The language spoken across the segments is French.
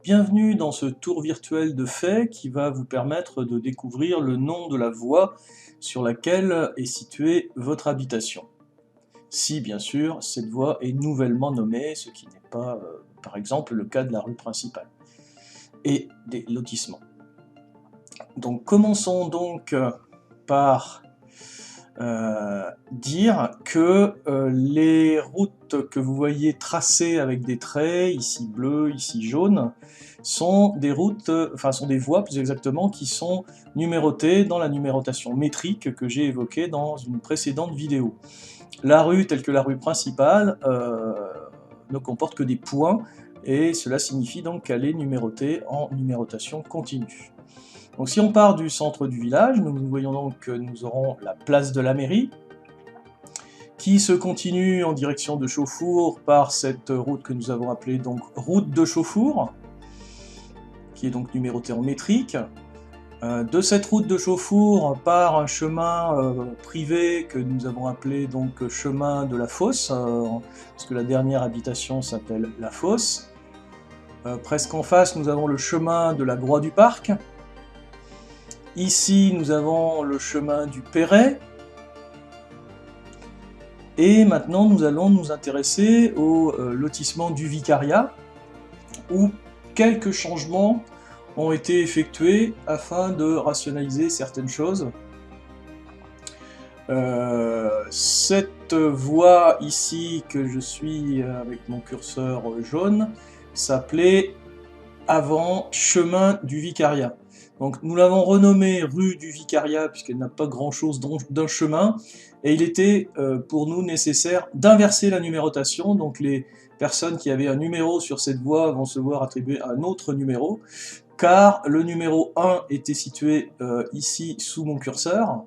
bienvenue dans ce tour virtuel de fait qui va vous permettre de découvrir le nom de la voie sur laquelle est située votre habitation. Si, bien sûr, cette voie est nouvellement nommée, ce qui n'est pas, par exemple, le cas de la rue principale, et des lotissements. Donc commençons donc par dire que les routes que vous voyez tracées avec des traits, ici bleu, ici jaune, sont des routes, sont des voies plus exactement, qui sont numérotées dans la numérotation métrique que j'ai évoquée dans une précédente vidéo. La rue, telle que la rue principale, ne comporte que des points, et cela signifie donc qu'elle est numérotée en numérotation continue. Donc si on part du centre du village, nous voyons donc que nous aurons la place de la mairie, qui se continue en direction de Chauffour par cette route que nous avons appelée donc route de Chauffour, qui est donc numérotée en métrique. De cette route de Chauffour part un chemin privé que nous avons appelé donc chemin de la Fosse, parce que la dernière habitation s'appelle la Fosse. Presque en face, nous avons le chemin de la Groix du Parc. Ici, nous avons le chemin du Perret. Et maintenant, nous allons nous intéresser au lotissement du Vicariat, où quelques changements ont été effectués afin de rationaliser certaines choses. Cette voie ici, que je suis avec mon curseur jaune, s'appelait avant chemin du Vicariat. Donc nous l'avons renommée rue du Vicariat puisqu'elle n'a pas grand-chose d'un chemin, et il était pour nous nécessaire d'inverser la numérotation, donc les personnes qui avaient un numéro sur cette voie vont se voir attribuer un autre numéro, car le numéro 1 était situé ici sous mon curseur,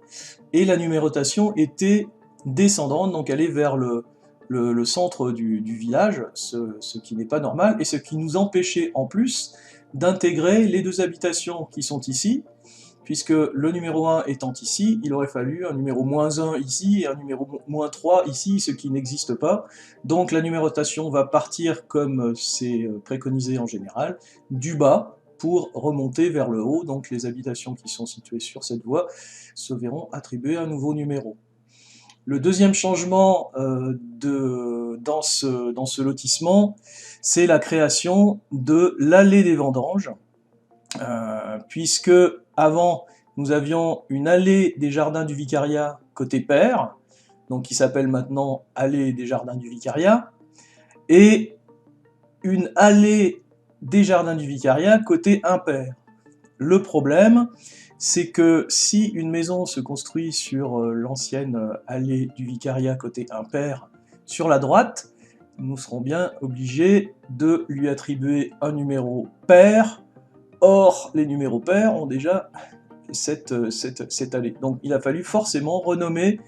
et la numérotation était descendante, donc elle est vers le centre du village, ce qui n'est pas normal, et ce qui nous empêchait en plus d'intégrer les deux habitations qui sont ici, puisque le numéro 1 étant ici, il aurait fallu un numéro -1 ici et un numéro -3 ici, ce qui n'existe pas. Donc la numérotation va partir, comme c'est préconisé en général, du bas pour remonter vers le haut, donc les habitations qui sont situées sur cette voie se verront attribuer un nouveau numéro. Le deuxième changement dans ce lotissement, c'est la création de l'allée des vendanges, puisque avant nous avions une allée des jardins du Vicariat côté Père, donc qui s'appelle maintenant allée des jardins du Vicariat, et une allée des jardins du Vicariat côté Impair. Le problème, c'est que si une maison se construit sur l'ancienne allée du Vicariat côté Impair sur la droite, nous serons bien obligés de lui attribuer un numéro pair. Or, les numéros pairs ont déjà cette allée. Donc il a fallu forcément renommer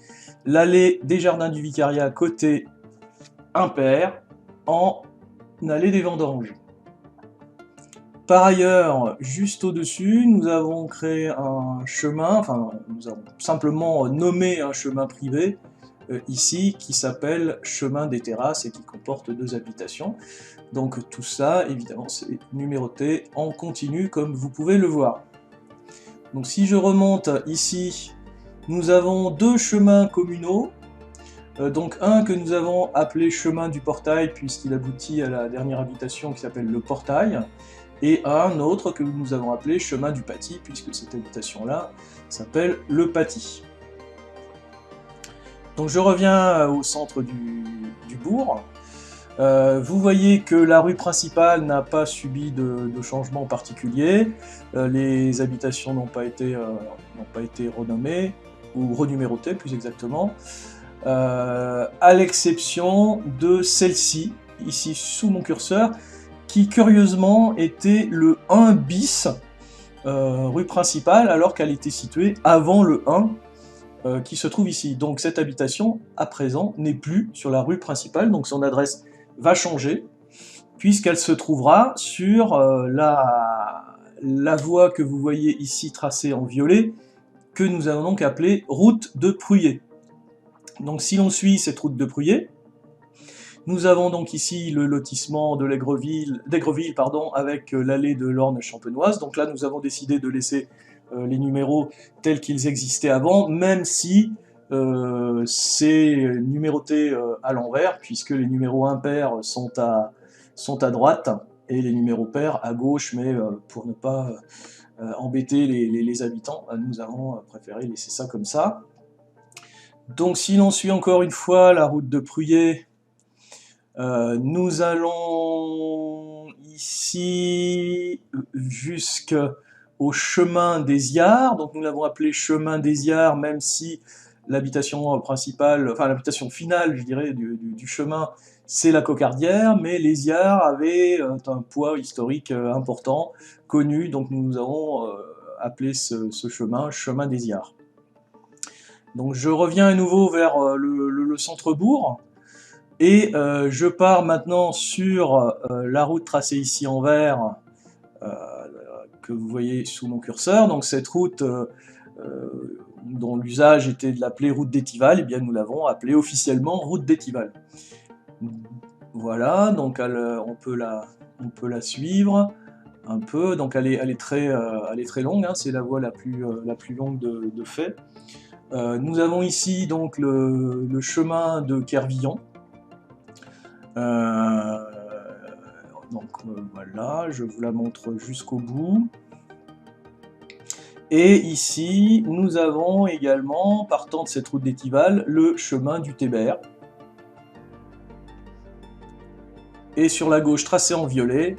l'allée des jardins du Vicariat côté Impair en allée des vendanges. Par ailleurs, juste au-dessus, nous avons créé un chemin, nous avons simplement nommé un chemin privé, ici, qui s'appelle chemin des terrasses et qui comporte 2 habitations. Donc tout ça, évidemment, c'est numéroté en continu, comme vous pouvez le voir. Donc si je remonte ici, nous avons 2 chemins communaux, donc un que nous avons appelé chemin du portail, puisqu'il aboutit à la dernière habitation qui s'appelle le portail, et un autre que nous avons appelé chemin du Paty, puisque cette habitation-là s'appelle le Paty. Donc je reviens au centre du bourg. Vous voyez que la rue principale n'a pas subi de changement particulier, les habitations n'ont pas été renommées, ou renumérotées plus exactement, à l'exception de celle-ci, ici sous mon curseur, qui curieusement était le 1 bis rue principale, alors qu'elle était située avant le 1 qui se trouve ici. Donc cette habitation, à présent, n'est plus sur la rue principale, donc son adresse va changer, puisqu'elle se trouvera sur la voie que vous voyez ici tracée en violet, que nous allons donc appeler route de Pruyé. Donc si l'on suit cette route de Pruyé, Nous avons donc ici le lotissement de d'Aigreville, pardon, avec l'allée de l'Orne champenoise. Donc là, nous avons décidé de laisser les numéros tels qu'ils existaient avant, même si c'est numéroté à l'envers, puisque les numéros impairs sont à droite et les numéros pairs à gauche, mais pour ne pas embêter les habitants, nous avons préféré laisser ça comme ça. Donc si l'on suit encore une fois la route de Pruyé, nous allons ici jusqu'au chemin des Iards. Donc nous l'avons appelé chemin des Iards, même si l'habitation principale, enfin l'habitation finale, je dirais, du chemin, c'est la Cocardière, mais les Iards avaient un poids historique important, connu, donc nous avons appelé ce chemin, chemin des Iards. Donc je reviens à nouveau vers le centre-bourg, et je pars maintenant sur la route tracée ici en vert, que vous voyez sous mon curseur. Donc cette route, dont l'usage était de l'appeler route d'Étival, et bien nous l'avons appelée officiellement route d'Étival. Voilà, donc on peut la suivre un peu. Donc elle est très longue, hein, c'est la voie la plus longue de fait. Nous avons ici donc le chemin de Kervillon. Voilà, je vous la montre jusqu'au bout. Et ici, nous avons également, partant de cette route d'Étival, le chemin du Thébert. Et sur la gauche, tracé en violet,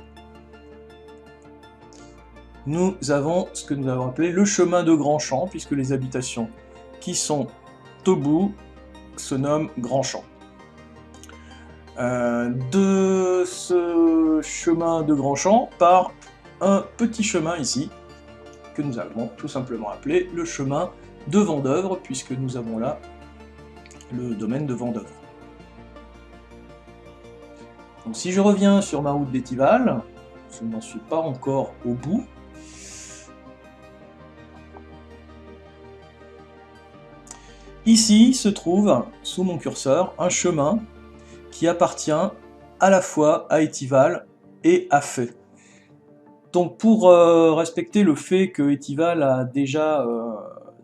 nous avons ce que nous avons appelé le chemin de Grand-Champ, puisque les habitations qui sont au bout se nomment Grand-Champ. De ce chemin de Grand-Champ part un petit chemin ici, que nous avons tout simplement appelé le chemin de Vendeuvre, puisque nous avons là le domaine de Vendeuvre. Donc si je reviens sur ma route d'Étival, je n'en suis pas encore au bout. Ici se trouve, sous mon curseur, un chemin qui appartient à la fois à Étival et à Fay. Donc pour respecter le fait que Étival a déjà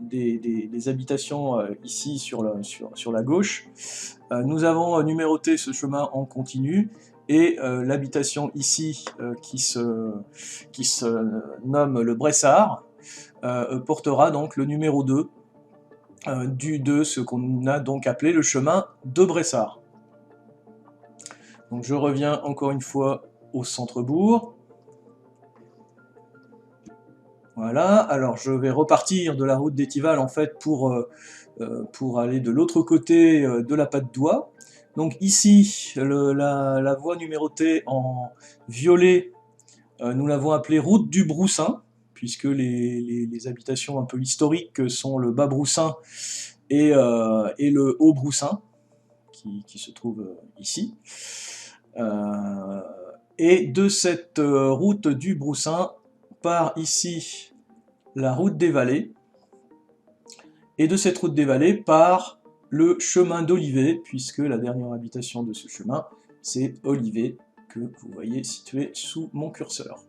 des habitations ici sur la gauche, nous avons numéroté ce chemin en continu, et l'habitation ici qui se nomme le Bressard portera donc le numéro 2 de ce qu'on a donc appelé le chemin de Bressard. Donc je reviens encore une fois au centre-bourg. Voilà, alors je vais repartir de la route d'Étival en fait pour aller de l'autre côté de la Patte d'Oie. Donc ici, la voie numérotée en violet, nous l'avons appelée route du Broussin, puisque les habitations un peu historiques sont le Bas Broussin et le Haut Broussin, qui se trouve ici. Et de cette route du Broussin part ici la route des Vallées, et de cette route des Vallées part le chemin d'Olivet, puisque la dernière habitation de ce chemin, c'est Olivet, que vous voyez situé sous mon curseur.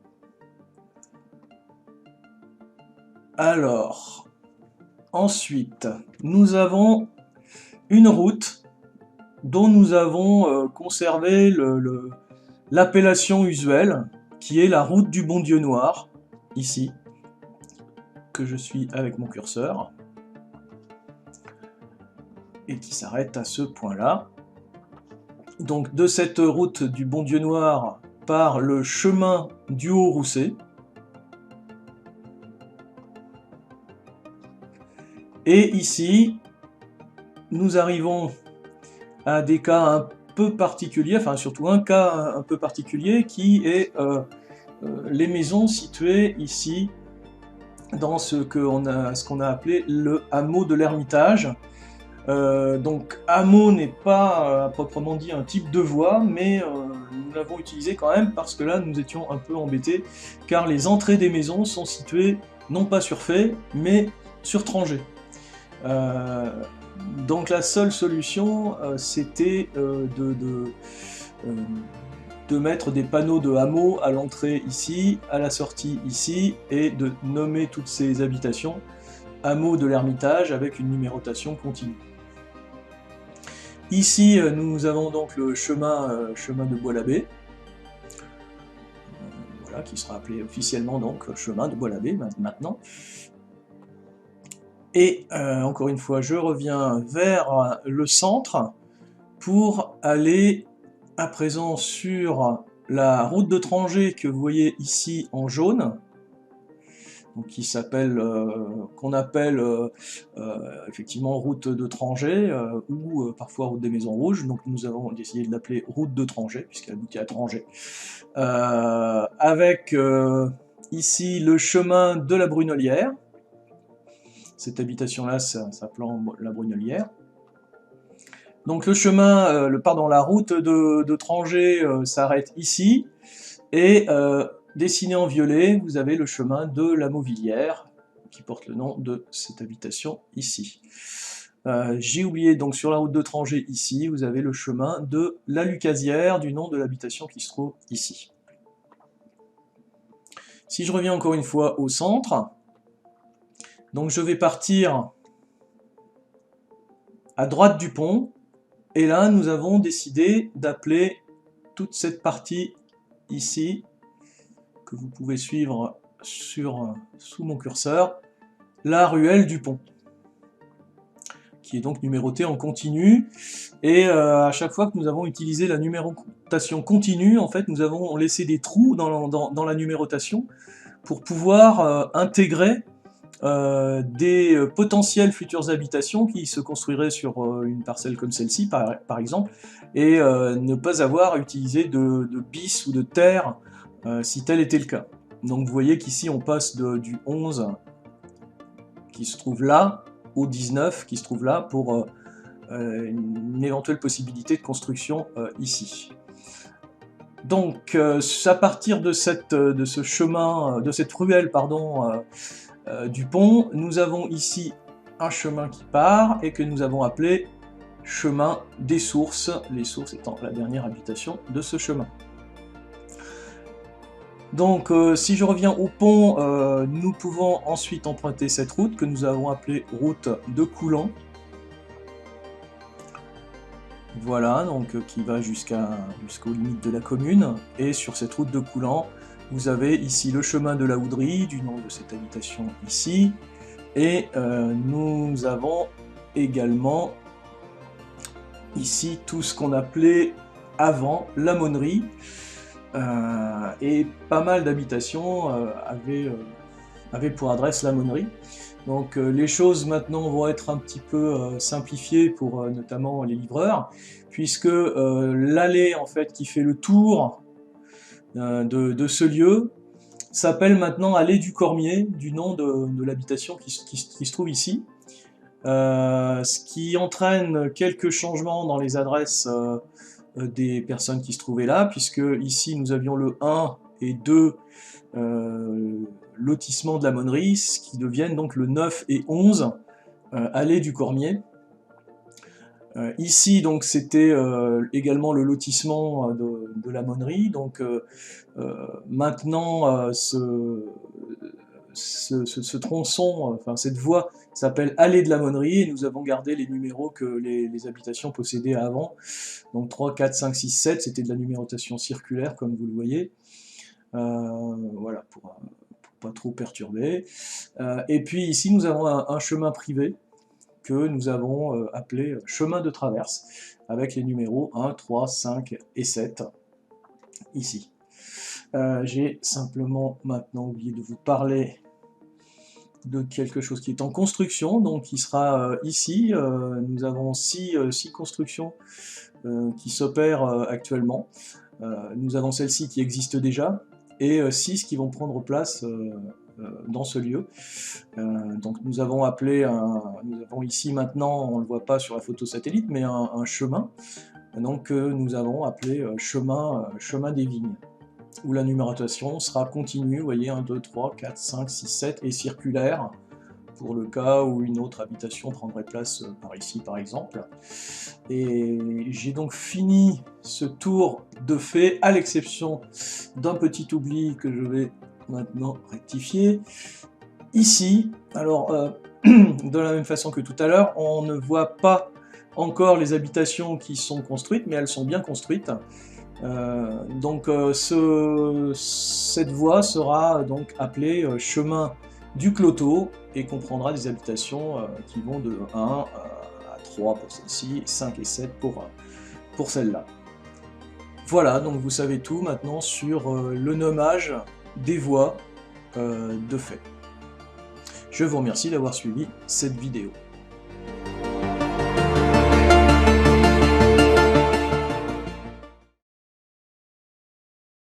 Alors, ensuite, nous avons une route dont nous avons conservé l'appellation usuelle, qui est la route du Bon Dieu Noir, ici, que je suis avec mon curseur, et qui s'arrête à ce point-là. Donc de cette route du Bon Dieu Noir part le chemin du Haut-Rousset, et ici, nous arrivons à des cas un peu particuliers, enfin surtout un cas un peu particulier, qui est les maisons situées ici, dans ce qu'on a appelé le hameau de l'Ermitage. Donc hameau n'est pas proprement dit un type de voie, mais nous l'avons utilisé quand même parce que là nous étions un peu embêtés, car les entrées des maisons sont situées non pas sur Fay, mais sur Trangé. Donc la seule solution, c'était de mettre des panneaux de hameaux à l'entrée ici, à la sortie ici, et de nommer toutes ces habitations hameaux de l'Ermitage avec une numérotation continue. Ici, nous avons donc le chemin de Bois-l'Abbé, voilà, qui sera appelé officiellement donc chemin de Bois-l'Abbé maintenant. Et encore une fois, je reviens vers le centre pour aller à présent sur la route de Trangé que vous voyez ici en jaune, donc qui s'appelle, qu'on appelle effectivement route de Trangé ou parfois route des Maisons Rouges. Donc nous avons décidé de l'appeler route de Trangé puisqu'elle aboutit à Trangé, avec ici le chemin de la Brunelière. Cette habitation-là s'appelant la Brunelière. Donc le chemin, la route de Trangé s'arrête ici, et dessiné en violet, vous avez le chemin de la Mauvillière, qui porte le nom de cette habitation ici. J'ai oublié, donc sur la route de Trangé ici, vous avez le chemin de la Lucasière, du nom de l'habitation qui se trouve ici. Si je reviens encore une fois au centre, donc je vais partir à droite du pont, et là nous avons décidé d'appeler toute cette partie ici, que vous pouvez suivre sous mon curseur, la ruelle du pont, qui est donc numérotée en continu, et à chaque fois que nous avons utilisé la numérotation continue, en fait nous avons laissé des trous dans la numérotation pour pouvoir intégrer des potentielles futures habitations qui se construiraient sur une parcelle comme celle-ci par exemple, et ne pas avoir à utiliser de bis ou de terre si tel était le cas. Donc vous voyez qu'ici on passe du 11 qui se trouve là au 19 qui se trouve là pour une éventuelle possibilité de construction ici. Donc à partir de ce chemin, de cette ruelle pardon, du pont, nous avons ici un chemin qui part et que nous avons appelé chemin des sources, les sources étant la dernière habitation de ce chemin. Donc si je reviens au pont, nous pouvons ensuite emprunter cette route que nous avons appelée route de Coulant. Voilà, donc qui va jusqu'aux limites de la commune, et sur cette route de Coulant, vous avez ici le chemin de la Houdrie, du nom de cette habitation ici, et nous avons également ici tout ce qu'on appelait avant la Monnerie, et pas mal d'habitations avaient pour adresse la Monnerie. Donc les choses maintenant vont être un petit peu simplifiées pour notamment les livreurs, puisque l'allée en fait qui fait le tour de ce lieu s'appelle maintenant allée du Cormier, du nom de l'habitation qui se trouve ici. Ce qui entraîne quelques changements dans les adresses des personnes qui se trouvaient là, puisque ici nous avions le 1 et 2 lotissement de la Monnerie, ce qui deviennent donc le 9 et 11 allée du Cormier. Ici donc c'était également le lotissement de la Monnerie, donc maintenant ce tronçon, enfin cette voie s'appelle allée de la Monnerie, et nous avons gardé les numéros que les habitations possédaient avant, donc 3, 4, 5, 6, 7, c'était de la numérotation circulaire comme vous le voyez, voilà, pour pas trop perturber. Et puis ici nous avons un chemin privé que nous avons appelé chemin de traverse, avec les numéros 1, 3, 5 et 7, ici. J'ai simplement maintenant oublié de vous parler de quelque chose qui est en construction, donc qui sera ici. Nous avons 6 constructions qui s'opèrent actuellement. Nous avons celle-ci qui existe déjà, et 6 qui vont prendre place dans ce lieu. Donc nous avons appelé, nous avons ici maintenant, on ne le voit pas sur la photo satellite, mais un chemin, donc nous avons appelé chemin des vignes, où la numérotation sera continue, vous voyez, 1, 2, 3, 4, 5, 6, 7, et circulaire, pour le cas où une autre habitation prendrait place par ici par exemple. Et j'ai donc fini ce tour de fait, à l'exception d'un petit oubli que je vais maintenant rectifier. Ici, alors de la même façon que tout à l'heure, on ne voit pas encore les habitations qui sont construites, mais elles sont bien construites. Cette voie sera donc appelée chemin du Cloteau et comprendra des habitations qui vont de 1 à 3 pour celle-ci, 5 et 7 pour celle-là. Voilà, donc vous savez tout maintenant sur le nommage des voies de fait. Je vous remercie d'avoir suivi cette vidéo.